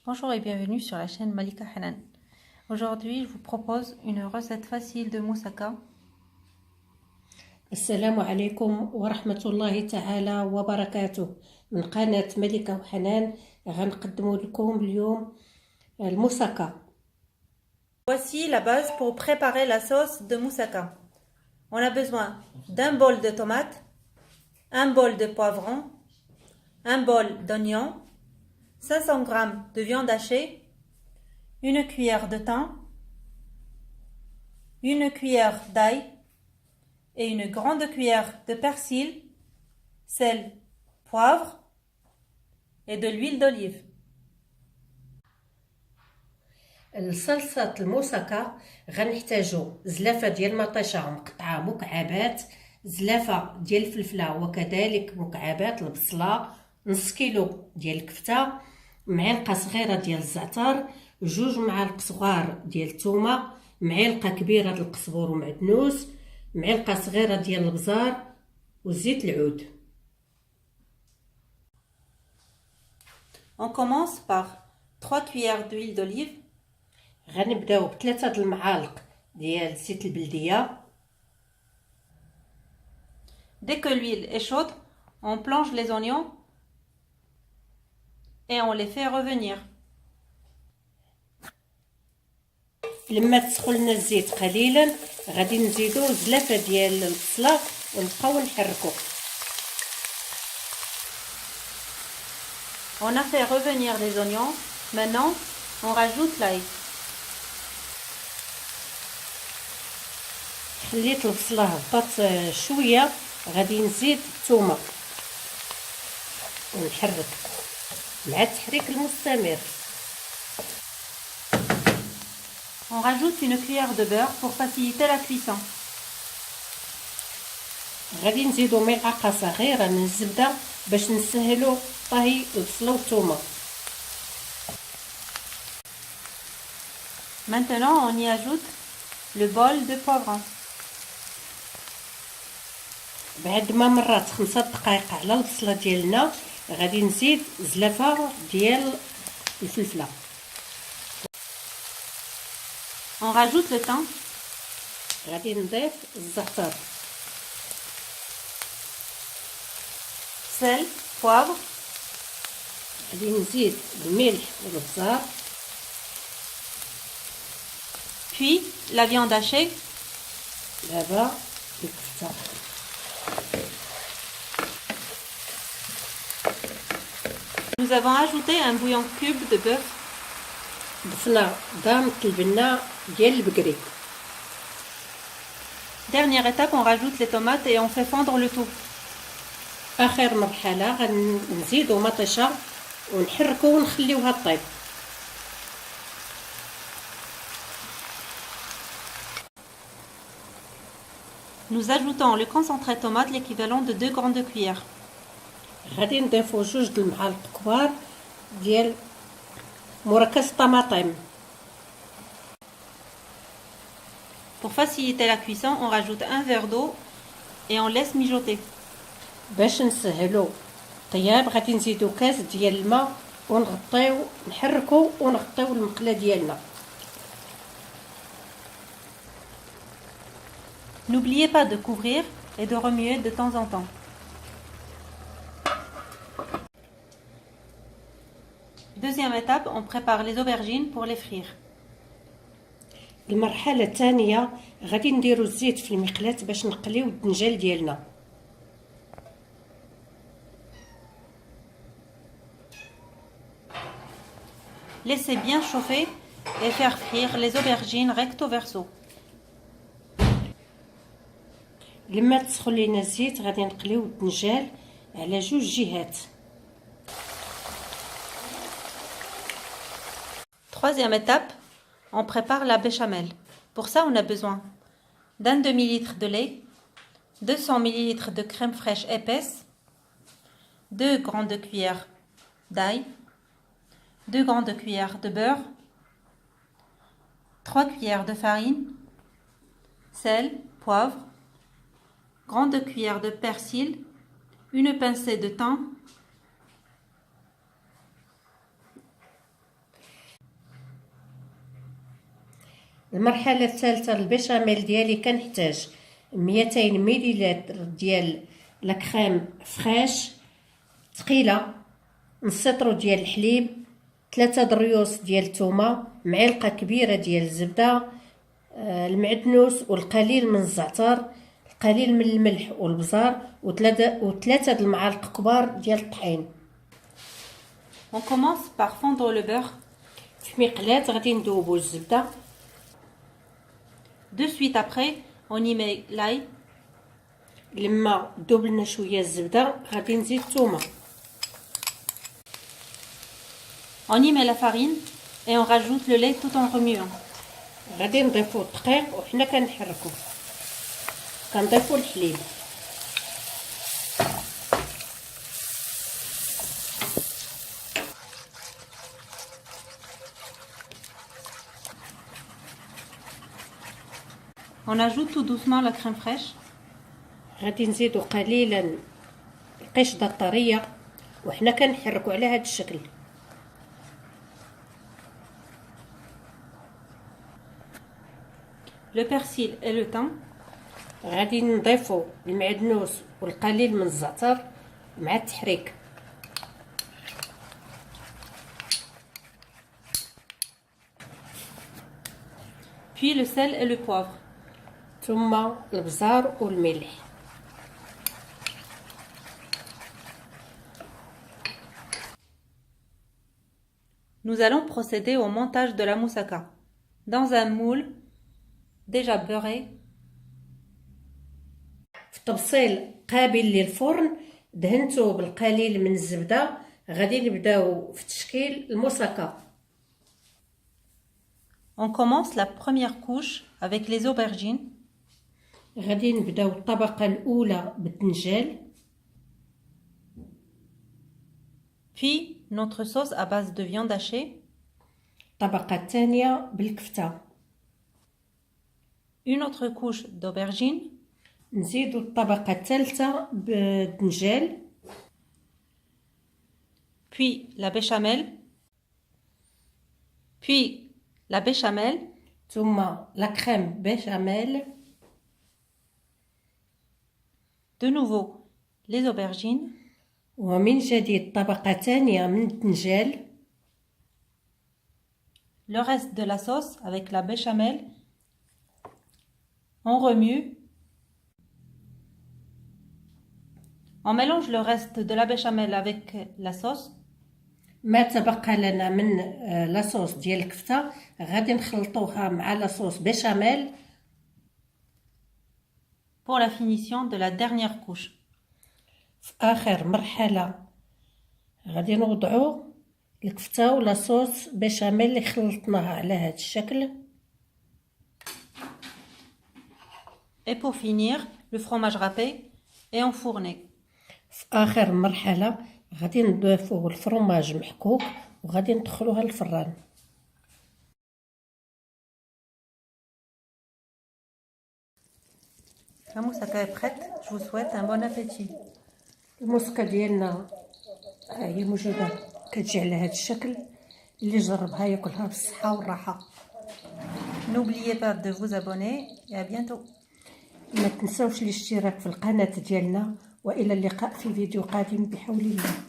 Bonjour et bienvenue sur la chaîne Malika Hanan. Aujourd'hui, je vous propose une recette facile de moussaka. السلام عليكم ورحمة الله تعالى وبركاته. من قناة ملكة وحنان غنقدموا لكم اليوم الموسكا. Voici la base pour préparer la sauce de moussaka. On a besoin d'un bol de tomates, un bol de poivrons, un bol d'oignons, 500 g de viande hachée, une cuillère de thym, une cuillère d'ail et une grande cuillère de persil, sel, poivre et de l'huile d'olive. لصلصة الموسكا غنحتاجو زلافة ديال المطيشة مقطعة مكعبات، زلافة ديال الفلفلة وكذلك مكعبات، البصلة نص كيلو ديال الكفتة، معلقة صغيرة ديال الزعتر، 2 معالق صغار ديال الثومة، معلقة كبيرة ديال القزبور ومعدنوس، معلقة صغيرة ديال البزار وزيت العود. On commence par 3 cuillères d'huile d'olive, غنبداو ب3 المعالق ديال زيت البلدية. Dès que l'huile est chaude, on plonge les oignons et on les fait revenir. لما تسخن لنا الزيت قليلا غادي نزيدو زلافة ديال البصلة ونبقاو نحركو. On a fait revenir les oignons. Maintenant, on rajoute l'ail. خليت البصلة هبطت شوية، غادي نزيد الثومة ونحرك مع التحريك المستمر. On rajoute une cuillère de beurre pour faciliter la cuisson. غادي نزيدو ملعقة صغيرة من الزبدة باش نسهلو طهي البصلة والثومة. Maintenant, on y ajoute le bol de poivrons. بعد ما مرات 5 دقائق على البصلة ديالنا غادي نزيد زلافة ديال الفلفلة. On rajoute le thym, غادي نضيف الزعتر، sel, poivre, غادي نزيد الملح والبزار، puis la viande hachée, دابا الكفتة. Nous avons ajouté un bouillon cube de bœuf. ضفنا ضامة البنة ديال البقري. Dernière étape, on rajoute les tomates et on fait fondre le tout. آخر مرحلة غنزيدو مطيشة ونحركو ونخليوها طيب. Nous ajoutons le concentré de tomate, l'équivalent de 2 grandes cuillères. غادي نضيفو 2 د المعالق كبار ديال مركز الطماطم. Pour faciliter la cuisson, on rajoute un verre d'eau et on laisse mijoter. باش نسهلو الطياب غادي نزيدو كاس ديال الماء ونغطيو نحركو ونغطيو المقله ديالنا. N'oubliez pas de couvrir et de remuer de temps en temps. Deuxième étape, on prépare les aubergines pour les frire. المرحله الثانيه غادي نديرو الزيت في المقلاة باش نقليو الدنجال ديالنا. Laissez bien chauffer et faire frire les aubergines recto verso. لما تسخن لينا الزيت غادي نقليو الدنجال على 2 جهات. Troisième étape, on prépare la béchamel. Pour ça, on a besoin d'un demi-litre de lait, 200 ml de crème fraîche épaisse, 2 grandes cuillères d'ail, 2 grandes cuillères de beurre, 3 cuillères de farine, sel, poivre, grande cuillère de persil, une pincée de thym, المرحلة الثالثة البيشاميل ديالي كنحتاج 200 مليلتر ديال لاكريم فريش ثقيلة، نص لتر ديال الحليب، 3 دريوس ديال الثومه، معلقة كبيرة ديال الزبدة، المعدنوس والقليل من الزعتر، القليل من الملح والبزار، وثلاثة د المعالق كبار ديال الطحين. On commence par fondre le beurre. في مقلاة غادي ندوبو الزبدة. De suite après, on y met l'ail. لما دوب لنا شوية الزبدة غادي نزيد الثومة. On y met la farine et on rajoute le lait tout en remuant. غادي نضيفو الدقيق وحنا كنحركو، كنضيفو الحليب. On ajoute tout doucement la crème fraîche. غادي نزيدو قليلا القشطة الطرية وحنا كنحركو على هذا الشكل. Le persil et le thym. غادي نضيفو المعدنوس والقليل من الزعتر مع التحريك. Puis le sel et le poivre. ثم البزار والملح. Nous allons procéder au montage de la moussaka. Dans un moule déjà beurré. في طبسيل قابل للفرن دهنته بالقليل من الزبدة. غادي نبداو في تشكيل الموسكا. On commence la première couche avec les aubergines. غادي نبداو الطبقة الأولى بالدنجال. Puis notre sauce à base de viande hachée. الطبقة الثانية بالكفتة. Une autre couche d'aubergines. نزيدو الطبقة الثالثة بالدنجال. Puis la béchamel. Puis la béchamel. ثم لا كريم بيشاميل. De nouveau les aubergines. ومن جديد طبقة ثانية من الدنجال. Le reste de la sauce avec la béchamel. On remue. On mélange le reste de la béchamel avec la sauce. ما تبقى لنا من لاصوص ديال الكفته غادي نخلطوها مع لاصوص بيشاميل. Pour la finition de la dernière couche. في آخر مرحلة غادي نوضعو الكفتة ولاصوص بيشاميل اللي خلطناها على هذا الشكل. Et pour finir, le fromage râpé et enfourné. في آخر مرحلة غادي نضيفو الفرماج محكوك وغادي ندخلوها للفران. La moussaka est prête. Je vous souhaite un bon appétit. الموسكا ديالنا هي موجودة كتجي على هذا الشكل. اللي جربها ياكلها بالصحة والراحة. N'oubliez pas de vous abonner et à bientôt. ما تنسوش الاشتراك في القناة ديالنا، وإلى اللقاء في فيديو قادم بحول الله.